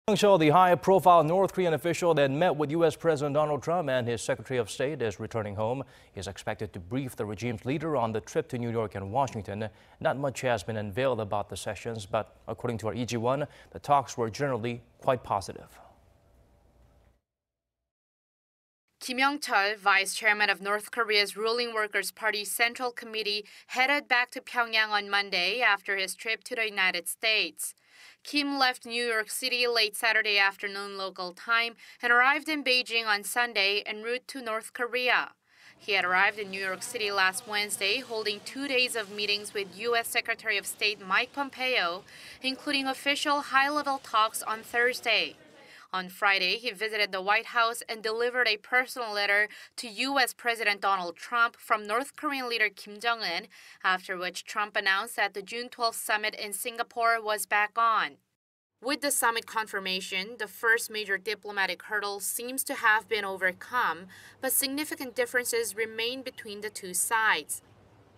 Yong-chol, the high-profile North Korean official that met with U.S. President Donald Trump and his Secretary of State, is returning home. He is expected to brief the regime's leader on the trip to New York and Washington. Not much has been unveiled about the sessions, but according to our EG1, the talks were generally quite positive. Yong-chol, vice chairman of North Korea's ruling Workers' Party Central Committee, headed back to Pyongyang on Monday after his trip to the United States. Kim left New York City late Saturday afternoon local time and arrived in Beijing on Sunday en route to North Korea. He had arrived in New York City last Wednesday, holding 2 days of meetings with U.S. Secretary of State Mike Pompeo, including official high-level talks on Thursday. On Friday, he visited the White House and delivered a personal letter to U.S. President Donald Trump from North Korean leader Kim Jong-un, after which Trump announced that the June 12th summit in Singapore was back on. With the summit confirmation, the first major diplomatic hurdle seems to have been overcome, but significant differences remain between the two sides.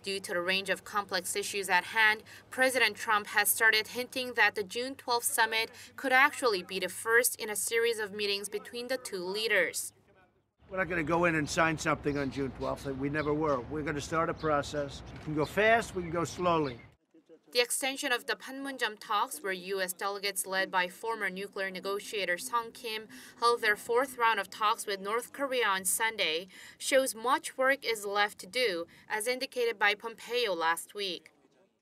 Due to the range of complex issues at hand, President Trump has started hinting that the June 12th summit could actually be the first in a series of meetings between the two leaders. We're not going to go in and sign something on June 12th. We never were. We're going to start a process. We can go fast, we can go slowly. The extension of the Panmunjom talks, where U.S. delegates led by former nuclear negotiator Sung Kim held their fourth round of talks with North Korea on Sunday, shows much work is left to do, as indicated by Pompeo last week.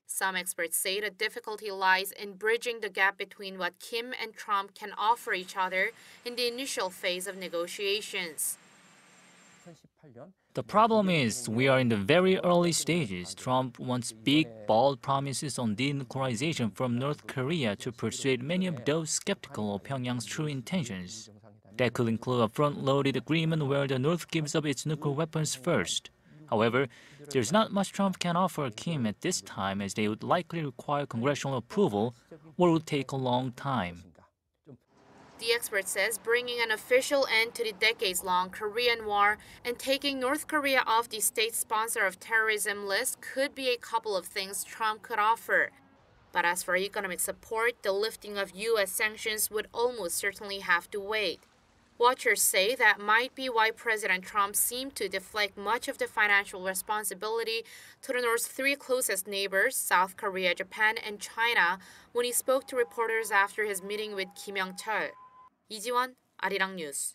Some experts say the difficulty lies in bridging the gap between what Kim and Trump can offer each other in the initial phase of negotiations. The problem is we are in the very early stages. Trump wants big, bold promises on denuclearization from North Korea to persuade many of those skeptical of Pyongyang's true intentions. That could include a front-loaded agreement where the North gives up its nuclear weapons first. However, there's not much Trump can offer Kim at this time, as they would likely require congressional approval, or would take a long time. The expert says bringing an official end to the decades-long Korean War and taking North Korea off the state sponsor of terrorism list could be a couple of things Trump could offer. But as for economic support, the lifting of U.S. sanctions would almost certainly have to wait. Watchers say that might be why President Trump seemed to deflect much of the financial responsibility to the North's three closest neighbors, South Korea, Japan, and China, when he spoke to reporters after his meeting with Kim Yong-chol. 이지원, 아리랑 뉴스.